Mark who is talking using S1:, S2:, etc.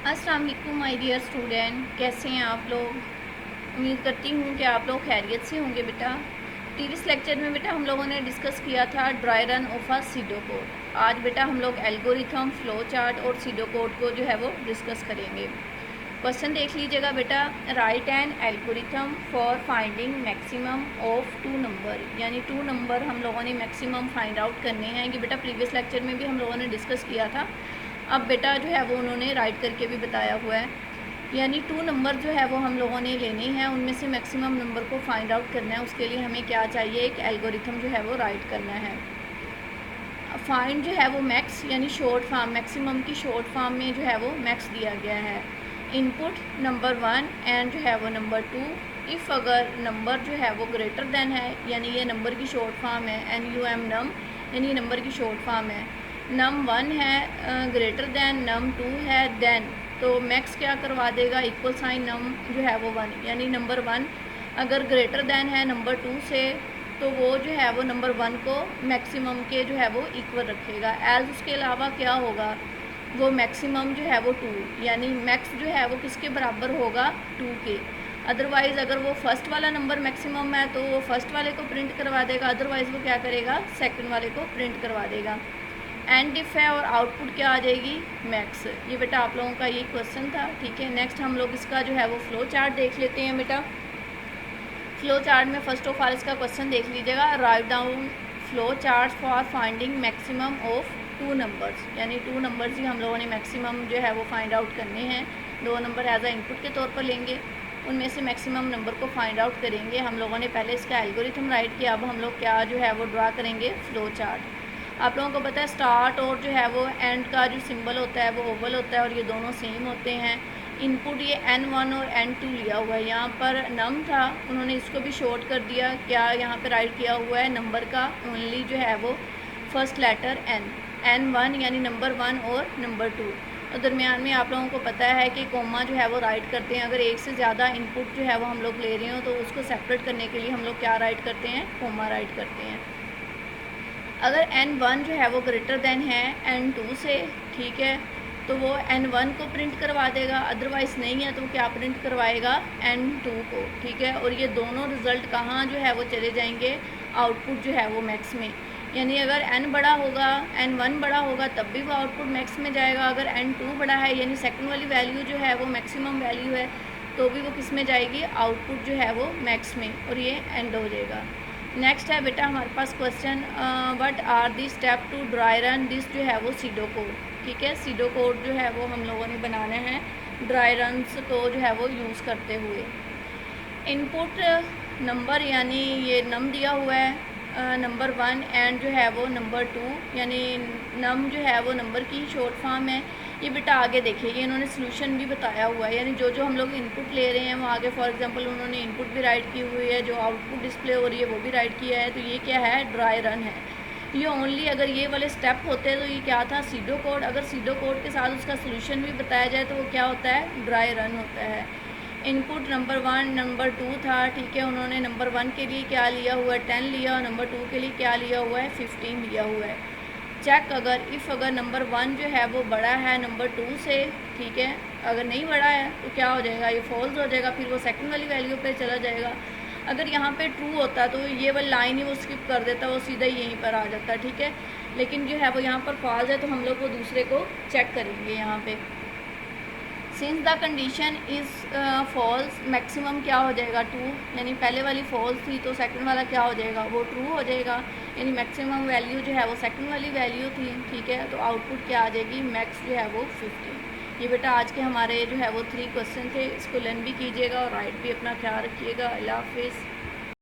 S1: अस्सलाम वालेकुम my dear student, कैसे हैं आप लोग। उम्मीद करती हूँ कि आप लोग खैरियत से होंगे। बेटा प्रीवियस लेक्चर में बेटा हम लोगों ने डिस्कस किया था dry run of a SIDO code. आज बेटा हम लोग एल्गोरिथम, फ्लो चार्ट और सीडो कोड को जो है वो डिस्कस करेंगे। क्वेश्चन देख लीजिएगा बेटा। Write an algorithm for finding maximum of two number, यानी टू नंबर हम लोगों ने मैक्सिमम फाइंड आउट करने हैं। कि बेटा प्रीवियस लेक्चर में भी हम लोगों ने डिस्कस किया था। अब बेटा जो है वो उन्होंने राइट करके भी बताया हुआ है। यानी टू नंबर जो है वो हम लोगों ने लेने हैं, उनमें से मैक्सिमम नंबर को फाइंड आउट करना है। उसके लिए हमें क्या चाहिए, एक एल्गोरिथम जो है वो राइट करना है। फाइंड जो है वो मैक्स यानी शॉर्ट फॉर्म, मैक्सिमम की शॉर्ट फॉर्म में जो है वो मैक्स दिया गया है। इनपुट नंबर 1 एंड जो है वो नंबर 2। इफ़ अगर नंबर जो है वो ग्रेटर देन है, यानी ये नंबर की शॉर्ट फॉर्म है, NUM नम, यानी ये नंबर की शॉर्ट फॉर्म है। नम 1 है ग्रेटर देन नम 2 है देन, तो मैक्स क्या करवा देगा, इक्वल साइन नम जो है वो 1, यानी नंबर 1 अगर ग्रेटर देन है नंबर 2 से, तो वो जो है वो नंबर 1 को मैक्सिमम के जो है वो इक्वल रखेगा। एल्स उसके अलावा क्या होगा, वो मैक्सिमम जो है वो 2, यानी मैक्स जो है वो किसके बराबर होगा, 2 के। अदरवाइज़ अगर वो फर्स्ट वाला नंबर मैक्सिमम है तो वो फर्स्ट वाले को प्रिंट करवा देगा, अदरवाइज़ वो क्या करेगा, सेकंड वाले को प्रिंट करवा देगा। एंड इफ है और आउटपुट क्या आ जाएगी, मैक्स। ये बेटा आप लोगों का ये क्वेश्चन था। ठीक है, नेक्स्ट हम लोग इसका जो है वो फ्लो चार्ट देख लेते हैं बेटा। फ्लो चार्ट में फर्स्ट ऑफ ऑल इसका क्वेश्चन देख लीजिएगा। Write down flow chart for finding maximum of two numbers, यानी टू नंबर्स ही हम लोगों ने मैक्सिमम जो है वो फाइंड आउट करने हैं। दो नंबर एज अ इनपुट के तौर पर लेंगे, उनमें से मैक्सिमम नंबर को फाइंड आउट करेंगे। हम लोगों ने पहले इसका एल्गोरिथम राइट किया, अब हम लोग क्या जो है वो ड्रा करेंगे, फ्लो चार्ट। आप लोगों को पता है स्टार्ट और जो है वो एंड का जो सिंबल होता है वो ओवल होता है और ये दोनों सेम होते हैं। इनपुट ये N1 और N2 लिया हुआ है। यहाँ पर नम था, उन्होंने इसको भी शॉर्ट कर दिया। क्या यहाँ पे राइट किया हुआ है, नंबर का ओनली जो है वो फर्स्ट लेटर N1 यानी नंबर 1 और नंबर 2। और दरमियान में आप लोगों को पता है कि कोमा जो है वो राइट करते हैं। अगर एक से ज़्यादा इनपुट जो है वो हम लोग ले रहे हो तो उसको सेपरेट करने के लिए हम लोग क्या राइट करते हैं, कोमा राइट करते हैं। अगर N1 जो है वो ग्रेटर देन है N2 से, ठीक है, तो वो N1 को प्रिंट करवा देगा। अदरवाइज़ नहीं है तो क्या प्रिंट करवाएगा, N2 को। ठीक है, और ये दोनों रिज़ल्ट कहाँ जो है वो चले जाएंगे, आउटपुट जो है वो मैक्स में। यानी अगर N बड़ा होगा, N1 बड़ा होगा तब भी वो आउटपुट मैक्स में जाएगा। अगर N2 बड़ा है यानी सेकंड वाली वैल्यू जो है वो मैक्सिमम वैल्यू है, तो भी वो किस में जाएगी, आउटपुट जो है वो मैक्स में, और ये एंड हो जाएगा। नेक्स्ट है बेटा हमारे पास question, what are the step to dry run this जो है वो सीडो कोड। ठीक है, सीडो कोड जो है वो हम लोगों ने बनाना है ड्राई रन्स को जो है वो यूज़ करते हुए। इनपुट नंबर यानी ये नम दिया हुआ है नंबर 1 एंड जो है वो नंबर 2, यानी नम जो है वो नंबर की शॉर्ट फॉर्म है। ये बेटा आगे देखिए, ये इन्होंने सोल्यूशन भी बताया हुआ है, यानी जो जो हम लोग इनपुट ले रहे हैं वो आगे फॉर एग्जांपल उन्होंने इनपुट भी राइट की हुई है, जो आउटपुट डिस्प्ले हो रही है वो भी राइट किया है। तो ये क्या है, ड्राई रन है। ये ओनली अगर ये वाले स्टेप होते तो ये क्या था, सीडो कोड। अगर सीडो कोड के साथ उसका सोल्यूशन भी बताया जाए तो वो क्या होता है, ड्राई रन होता है। इनपुट नंबर 1 नंबर 2 था, ठीक है, उन्होंने नंबर 1 के लिए क्या लिया हुआ है, 10 लिया, और नंबर 2 के लिए क्या लिया हुआ है, 15 लिया हुआ है। चेक अगर नंबर 1 जो है वो बड़ा है नंबर 2 से, ठीक है, अगर नहीं बड़ा है तो क्या हो जाएगा, ये फॉल्स हो जाएगा, फिर वो सेकंड वाली वैल्यू पे चला जाएगा। अगर यहाँ पे ट्रू होता तो ये वाली लाइन ही वो स्किप कर देता, वो सीधा ही यहीं पर आ जाता। ठीक है, लेकिन जो है वो यहाँ पर फॉल्स है तो हम लोग वो दूसरे को चेक करेंगे यहाँ पे। Since the condition is false, maximum क्या हो जाएगा, 2, यानी पहले वाली फॉल्स थी तो सेकंड वाला क्या हो जाएगा, वो ट्रू हो जाएगा, यानी मैक्सिमम वैल्यू जो है वो सेकंड वाली वैल्यू थी। ठीक है, तो आउटपुट क्या आ जाएगी, मैक्स जो है वो 15। ये बेटा आज के हमारे जो है वो 3 क्वेश्चन थे, इसको लर्न भी कीजिएगा और राइट भी, अपना ख्याल रखिएगा। अल्लाह हाफिज़।